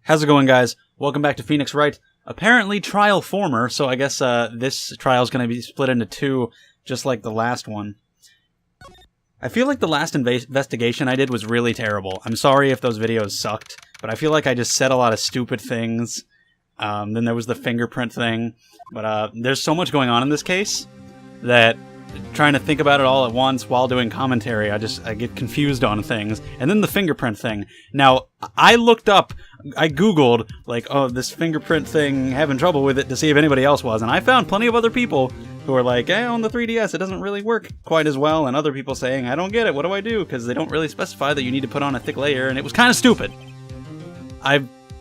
How's it going, guys? Welcome back to Phoenix Wright. Apparently trial former, so I guess this trial is going to be split into two, just like the last one. I feel like the last investigation I did was really terrible. I'm sorry if those videos sucked, but I feel like I just said a lot of stupid things. Then there was the fingerprint thing. But there's so much going on in this case that trying to think about it all at once while doing commentary, I get confused on things. And then the fingerprint thing. Now, I Googled, like, oh, this fingerprint thing, having trouble with it to see if anybody else was. And I found plenty of other people who are like, on the 3DS, it doesn't really work quite as well. And other people saying, I don't get it, what do I do? Because they don't really specify that you need to put on a thick layer. And it was kind of stupid.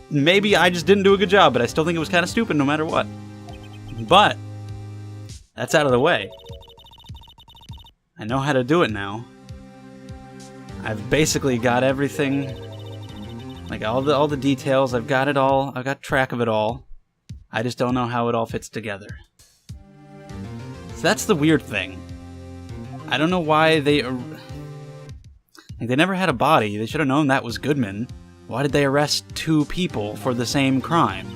Maybe I just didn't do a good job, but I still think it was kind of stupid no matter what. But that's out of the way. I know how to do it now. I've basically got everything, like all the details. I've got it all. I've got track of it all. I just don't know how it all fits together. So that's the weird thing. I don't know why they never had a body. They should have known that was Goodman. Why did they arrest two people for the same crime?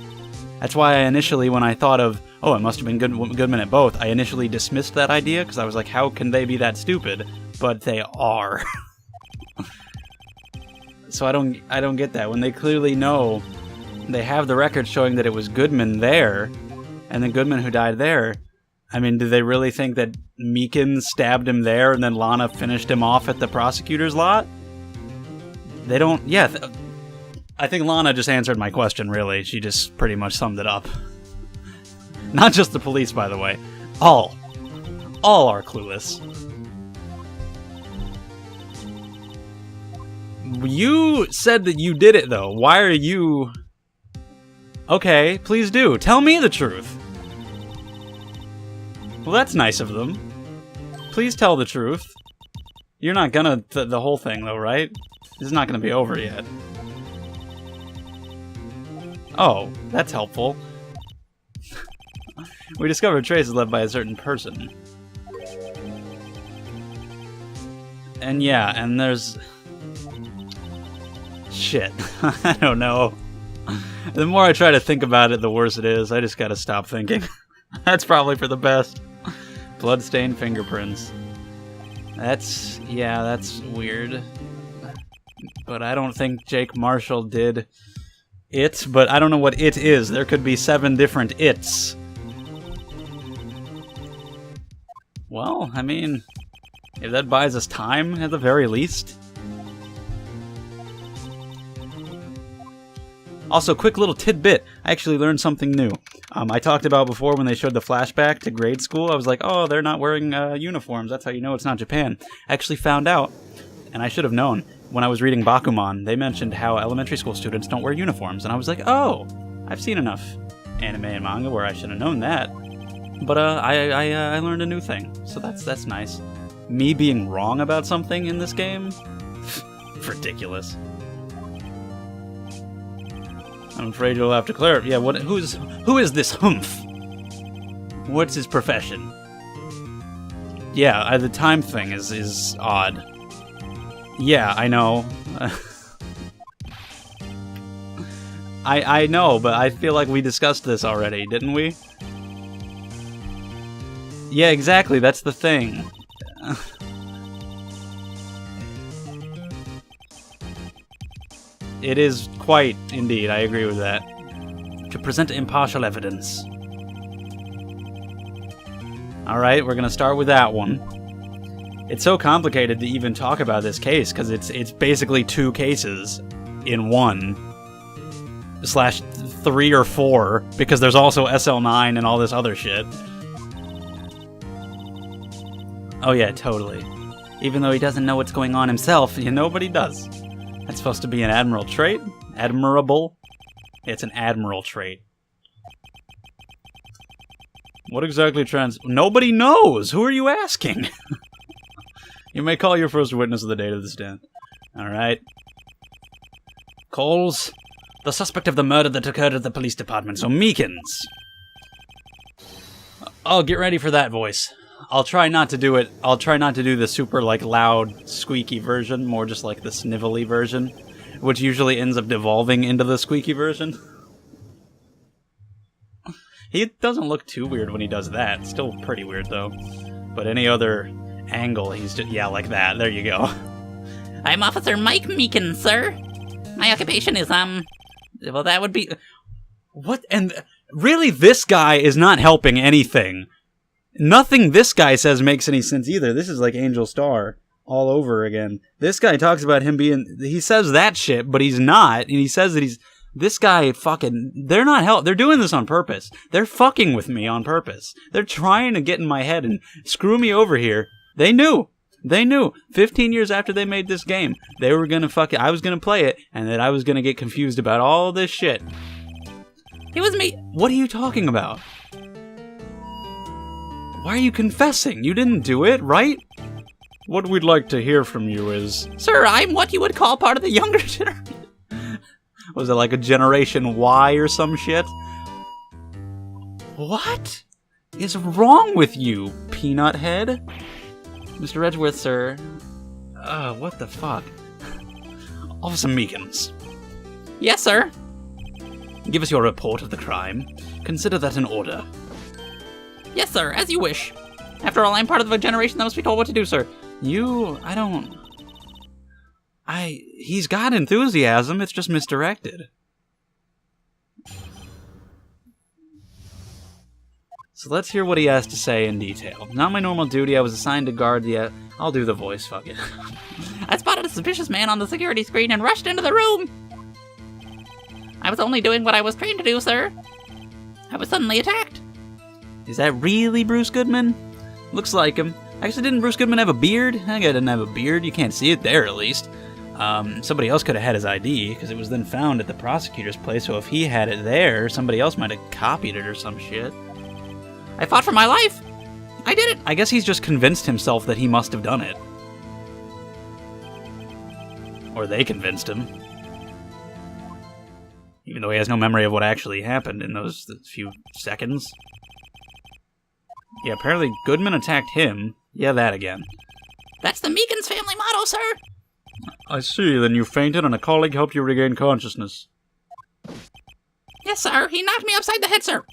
That's why I initially, when I thought of, oh, it must have been Goodman at both, I initially dismissed that idea, because I was like, how can they be that stupid? But they are. So I don't get that. When they clearly know, they have the record showing that it was Goodman there, and then Goodman who died there. I mean, do they really think that Meekins stabbed him there, and then Lana finished him off at the prosecutor's lot? They don't, yeah. I think Lana just answered my question, really. She just pretty much summed it up. Not just the police, by the way. All are clueless. You said that you did it, though. Why are you... Okay, please do. Tell me the truth. Well, that's nice of them. Please tell the truth. You're not gonna... the whole thing, though, right? This is not gonna be over yet. Oh, that's helpful. We discovered traces left by a certain person. And yeah, and there's... Shit. I don't know. The more I try to think about it, the worse it is. I just gotta stop thinking. That's probably for the best. Bloodstained fingerprints. That's weird. But I don't think Jake Marshall did it, but I don't know what it is. There could be 7 different it's. Well, I mean, if that buys us time, at the very least. Also, quick little tidbit. I actually learned something new. I talked about before when they showed the flashback to grade school. I was like, oh, they're not wearing uniforms. That's how you know it's not Japan. I actually found out, and I should have known, when I was reading Bakuman, they mentioned how elementary school students don't wear uniforms. And I was like, oh, I've seen enough anime and manga where I should have known that. But I learned a new thing, so that's nice. Me being wrong about something in this game? Ridiculous. I'm afraid you'll have to clarify. Yeah, who is this humph? What's his profession? Yeah, the time thing is odd. Yeah, I know. I know, but I feel like we discussed this already, didn't we? Yeah, exactly, that's the thing. It is quite, indeed, I agree with that. To present impartial evidence. Alright, we're gonna start with that one. It's so complicated to even talk about this case, because it's basically 2 cases in one. /3 or 4, because there's also SL9 and all this other shit. Oh yeah, totally. Even though he doesn't know what's going on himself, nobody does. That's supposed to be an admiral trait? Admirable? It's an admiral trait. What exactly Nobody knows! Who are you asking? You may call your first witness of the date of the stand. Alright. Calls the suspect of the murder that occurred at the police department, so Meekins. Oh, get ready for that voice. I'll try not to do it. I'll try not to do the super, like, loud, squeaky version, more just like the snivelly version. which usually ends up devolving into the squeaky version. He doesn't look too weird when he does that. Still pretty weird, though. But any other angle, he's just... Yeah, like that. There you go. I'm Officer Mike Meekin, sir. My occupation is, well, that would be... What? And really, this guy is not helping anything. Nothing this guy says makes any sense either. This is like Angel Star all over again. This guy talks about him being... He says that shit, but he's not. And he says that he's... This guy fucking... They're not help. They're doing this on purpose. They're fucking with me on purpose. They're trying to get in my head and screw me over here. They knew. They knew 15 years after they made this game, they were gonna I was gonna play it, and that I was gonna get confused about all this shit. It was me. What are you talking about? Why are you confessing? You didn't do it, right? What we'd like to hear from you is... Sir, I'm what you would call part of the younger generation. Was it like a Generation Y or some shit? What is wrong with you, peanut head? Mr. Edgeworth, sir. What the fuck? Officer Meekins. Yes, sir. Give us your report of the crime. Consider that an order. Yes, sir, as you wish. After all, I'm part of a generation that must be told what to do, sir. He's got enthusiasm, it's just misdirected. So let's hear what he has to say in detail. Not my normal duty, I was assigned to guard the... I'll do the voice, fuck it. I spotted a suspicious man on the security screen and rushed into the room. I was only doing what I was trained to do, sir. I was suddenly attacked. Is that really Bruce Goodman? Looks like him. Actually, didn't Bruce Goodman have a beard? That guy didn't have a beard. You can't see it there, at least. Somebody else could have had his ID, because it was then found at the prosecutor's place, so if he had it there, somebody else might have copied it or some shit. I fought for my life. I did it. I guess he's just convinced himself that he must have done it. Or they convinced him. Even though he has no memory of what actually happened in those few seconds. Yeah, apparently Goodman attacked him. Yeah, that again. That's the Meekins family motto, sir. I see, then you fainted and a colleague helped you regain consciousness. Yes, sir. He knocked me upside the head, sir.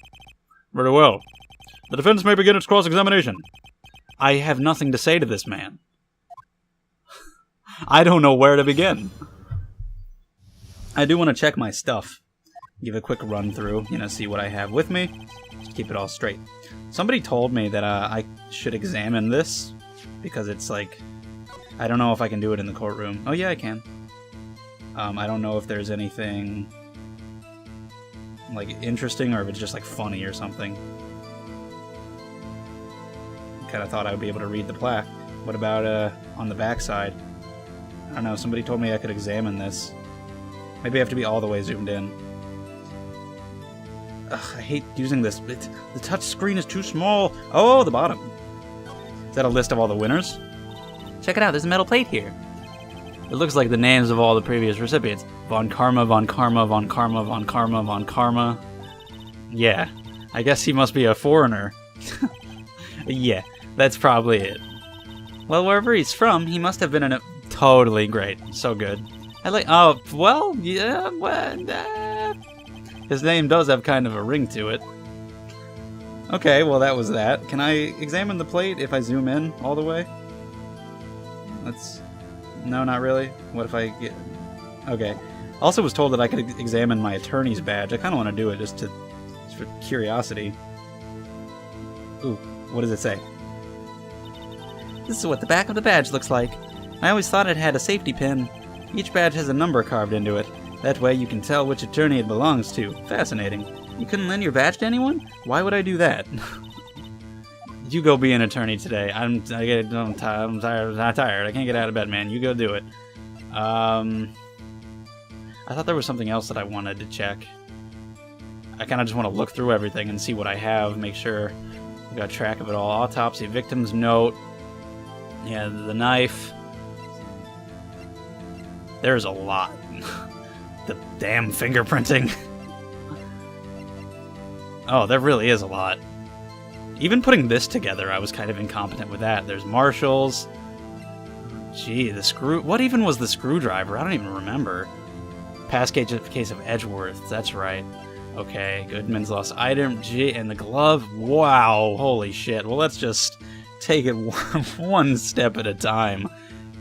Very well. The defense may begin its cross-examination. I have nothing to say to this man. I don't know where to begin. I do want to check my stuff. Give a quick run through, see what I have with me. Just keep it all straight. Somebody told me that I should examine this, because it's like... I don't know if I can do it in the courtroom. Oh yeah, I can. I don't know if there's anything like interesting or if it's just like funny or something. Kind of thought I would be able to read the plaque. What about on the back side? I don't know, somebody told me I could examine this. Maybe I have to be all the way zoomed in. Ugh, I hate using this. The touch screen is too small. Oh, the bottom. Is that a list of all the winners? Check it out, there's a metal plate here. It looks like the names of all the previous recipients. Von Karma, Von Karma, Von Karma, Von Karma, Von Karma. Yeah, I guess he must be a foreigner. Yeah, that's probably it. Well, wherever he's from, he must have been in a... Totally great. So good. Oh, well, yeah, his name does have kind of a ring to it. Okay, well, that was that. Can I examine the plate if I zoom in all the way? No, not really. What if I get... Okay. Also was told that I could examine my attorney's badge. I kind of want to do it just for curiosity. Ooh, what does it say? This is what the back of the badge looks like. I always thought it had a safety pin. Each badge has a number carved into it. That way you can tell which attorney it belongs to. Fascinating. You couldn't lend your badge to anyone? Why would I do that? You go be an attorney today. I'm tired. I'm tired. I can't get out of bed, man. You go do it. I thought there was something else that I wanted to check. I kind of just want to look through everything and see what I have, make sure I got track of it all. Autopsy, victim's note. Yeah, the knife. There's a lot. The damn fingerprinting. Oh, there really is a lot. Even putting this together, I was kind of incompetent with that. There's marshals. Gee, the screw... What even was the screwdriver? I don't even remember. Past case of Edgeworth. That's right. Okay, Goodman's lost item. G and the glove. Wow, holy shit. Well, let's just take it one step at a time,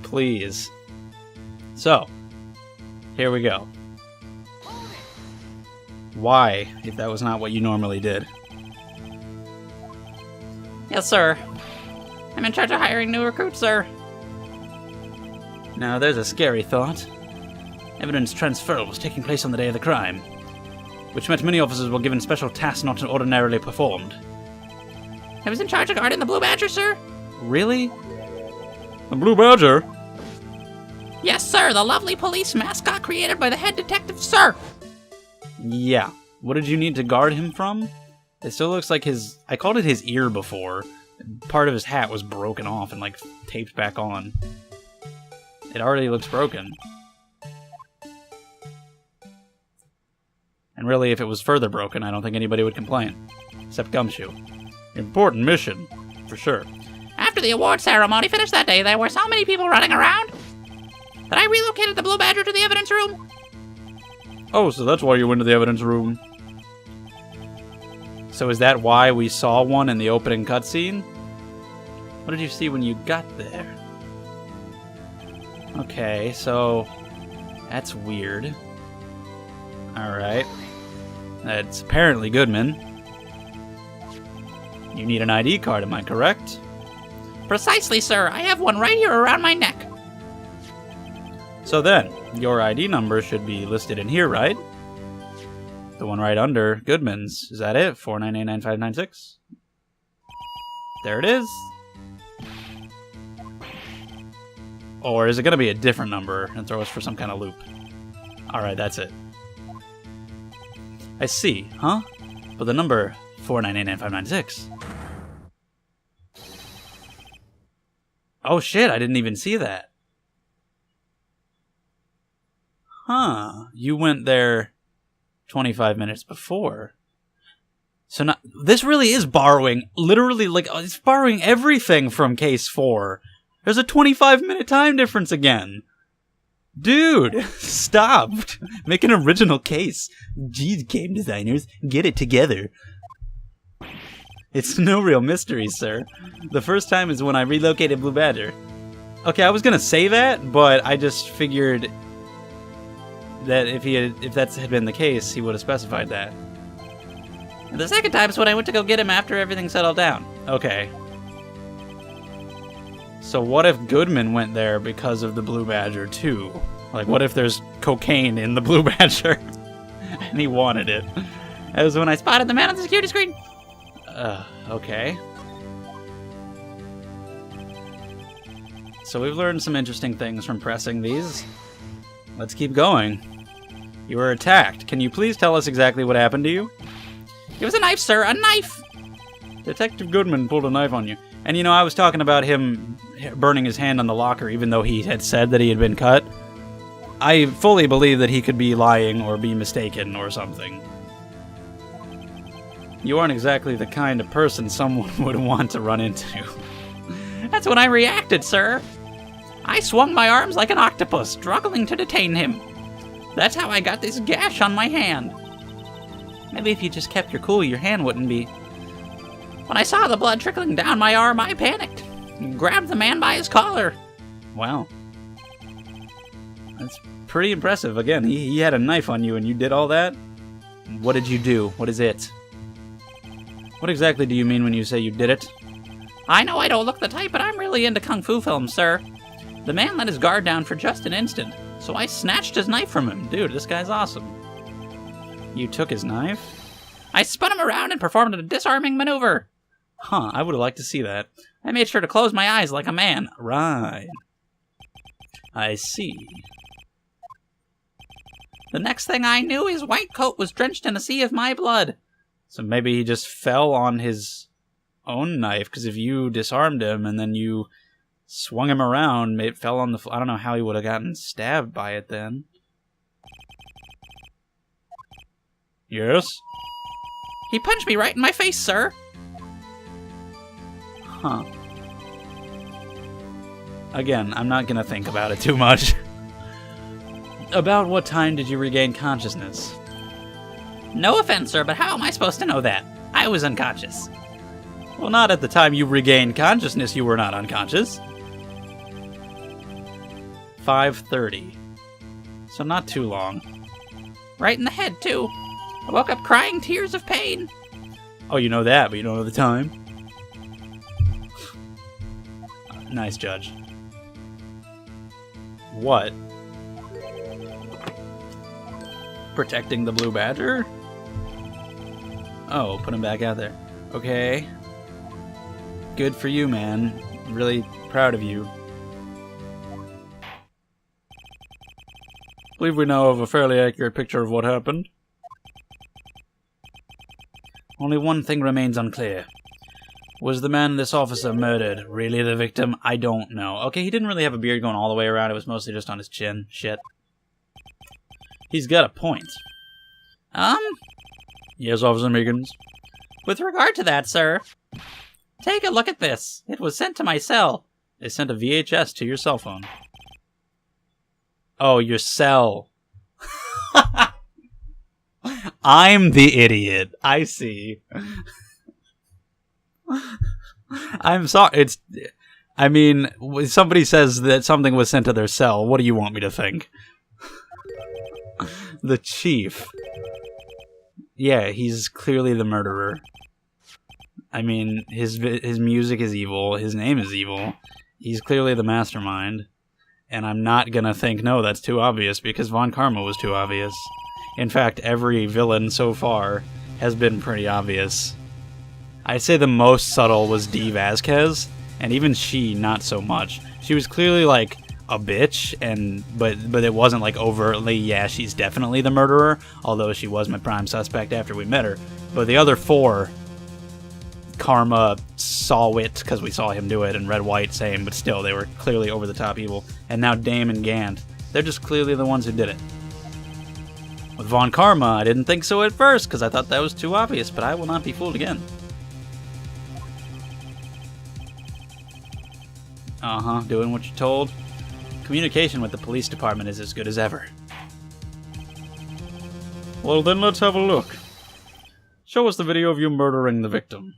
please. So, here we go. Why, if that was not what you normally did? Yes, sir. I'm in charge of hiring new recruits, sir. Now, there's a scary thought. Evidence transfer was taking place on the day of the crime, which meant many officers were given special tasks not ordinarily performed. I was in charge of guarding the Blue Badger, sir. Really? The Blue Badger? Yes, sir, the lovely police mascot created by the head detective, sir. Yeah. What did you need to guard him from? It still looks like his... I called it his ear before. Part of his hat was broken off and, like, taped back on. It already looks broken. And really, if it was further broken, I don't think anybody would complain. Except Gumshoe. Important mission, for sure. After the award ceremony finished that day, there were so many people running around that I relocated the Blue Badger to the evidence room. Oh, so that's why you went to the evidence room. So is that why we saw one in the opening cutscene? What did you see when you got there? Okay, so... that's weird. Alright. That's apparently Goodman. You need an ID card, am I correct? Precisely, sir. I have one right here around my neck. So then, your ID number should be listed in here, right? The one right under Goodman's. Is that it? 4989596? There it is. Or is it going to be a different number and throw us for some kind of loop? Alright, that's it. I see, huh? But the number 4989596. Oh shit, I didn't even see that. Huh, you went there 25 minutes before. So now, this really is borrowing, literally, like, it's borrowing everything from Case 4. There's a 25-minute time difference again. Dude, stop. Make an original case. Jeez, game designers, get it together. It's no real mystery, sir. The first time is when I relocated Blue Badger. Okay, I was gonna say that, but I just figured that if that had been the case, he would have specified that. And the second time is when I went to go get him after everything settled down. Okay. So what if Goodman went there because of the Blue Badger too? Like, what if there's cocaine in the Blue Badger and he wanted it? That was when I spotted the man on the security screen. Okay. So we've learned some interesting things from pressing these. Let's keep going. You were attacked. Can you please tell us exactly what happened to you? It was a knife, sir, a knife! Detective Goodman pulled a knife on you. And you know, I was talking about him burning his hand on the locker even though he had said that he had been cut. I fully believe that he could be lying or be mistaken or something. You aren't exactly the kind of person someone would want to run into. That's when I reacted, sir. I swung my arms like an octopus, struggling to detain him. That's how I got this gash on my hand. Maybe if you just kept your cool, your hand wouldn't be... When I saw the blood trickling down my arm, I panicked. Grabbed the man by his collar. Wow. That's pretty impressive. Again, he had a knife on you and you did all that? What did you do? What is it? What exactly do you mean when you say you did it? I know I don't look the type, but I'm really into kung fu films, sir. The man let his guard down for just an instant, so I snatched his knife from him. Dude, this guy's awesome. You took his knife? I spun him around and performed a disarming maneuver. Huh, I would have liked to see that. I made sure to close my eyes like a man. Right. I see. The next thing I knew, his white coat was drenched in a sea of my blood. So maybe he just fell on his own knife, because if you disarmed him and then you swung him around, it fell on the floor. I don't know how he would have gotten stabbed by it then. Yes? He punched me right in my face, sir. Huh. Again, I'm not gonna think about it too much. About what time did you regain consciousness? No offense, sir, but how am I supposed to know that? I was unconscious. Well, not at the time you regained consciousness, you were not unconscious. 5:30. So not too long. Right in the head, too. I woke up crying tears of pain. Oh, you know that, but you don't know the time? Nice, Judge. What? Protecting the blue badger? Oh, put him back out there. Okay. Good for you, man. Really proud of you. I believe we now have a fairly accurate picture of what happened. Only one thing remains unclear. Was the man this officer murdered really the victim? I don't know. Okay, he didn't really have a beard going all the way around. It was mostly just on his chin. Shit. He's got a point. Yes, Officer Meekins? With regard to that, sir, take a look at this. It was sent to my cell. They sent a VHS to your cell phone. Oh, your cell. I'm the idiot. I see. I'm sorry. I mean, when somebody says that something was sent to their cell, what do you want me to think? The chief. Yeah, he's clearly the murderer. I mean, his music is evil. His name is evil. He's clearly the mastermind. And I'm not gonna think, no, that's too obvious, because Von Karma was too obvious. In fact, every villain so far has been pretty obvious. I'd say the most subtle was Dee Vasquez, and even she, not so much. She was clearly, like, a bitch, but it wasn't, like, overtly, yeah, she's definitely the murderer, although she was my prime suspect after we met her. But the other four, Karma saw it, because we saw him do it, and Red White, same, but still, they were clearly over-the-top evil. And now Damon Gant, they're just clearly the ones who did it. With Von Karma, I didn't think so at first, because I thought that was too obvious, but I will not be fooled again. Doing what you're told. Communication with the police department is as good as ever. Well, then let's have a look. Show us the video of you murdering the victim.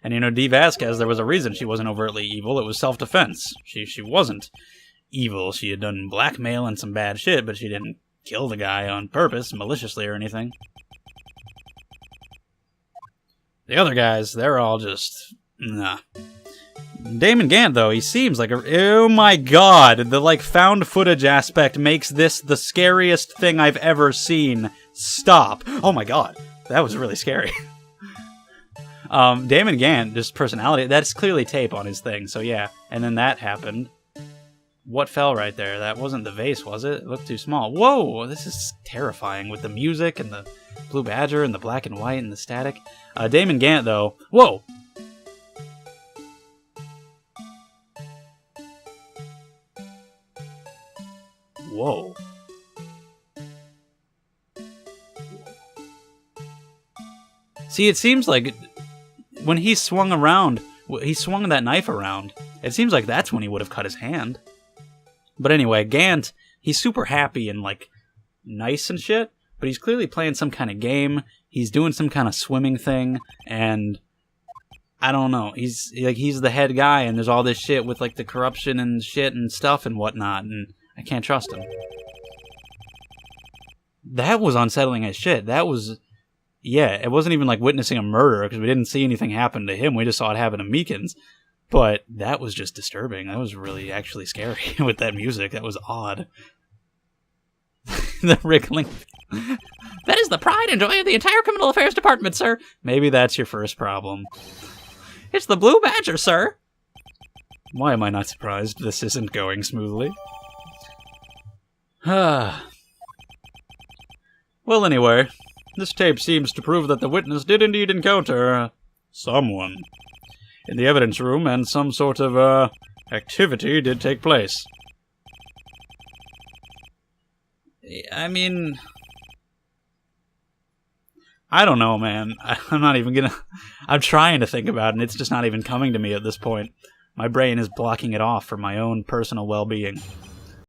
And you know, Dee Vasquez, there was a reason she wasn't overtly evil. It was self-defense. She wasn't evil. She had done blackmail and some bad shit, but she didn't kill the guy on purpose, maliciously or anything. The other guys, they're all just... nah. Damon Gant, though, he seems like a... oh my god! The, like, found footage aspect makes this the scariest thing I've ever seen. Stop. Oh my god. That was really scary. Damon Gant, just personality, that's clearly tape on his thing, so yeah. And then that happened. What fell right there? That wasn't the vase, was it? It looked too small. Whoa! This is terrifying with the music and the blue badger and the black and white and the static. Damon Gant, though... whoa! Whoa. See, it seems like when he swung around, he swung that knife around, it seems like that's when he would have cut his hand. But anyway, Gant, he's super happy and, like, nice and shit, but he's clearly playing some kind of game. He's doing some kind of swimming thing, and I don't know. He's the head guy, and there's all this shit with, like, the corruption and shit and stuff and whatnot, and I can't trust him. That was unsettling as shit. That was... yeah, it wasn't even like witnessing a murder, because we didn't see anything happen to him. We just saw it happen to Meekins. But that was just disturbing. That was really actually scary with that music. That was odd. The wriggling. That is the pride and joy of the entire criminal affairs department, sir. Maybe that's your first problem. It's the Blue Badger, sir. Why am I not surprised this isn't going smoothly? Well, anyway, this tape seems to prove that the witness did indeed encounter someone in the evidence room, and some sort of activity did take place. I mean, I don't know, man. I'm not even gonna... I'm trying to think about it, and it's just not even coming to me at this point. My brain is blocking it off for my own personal well-being.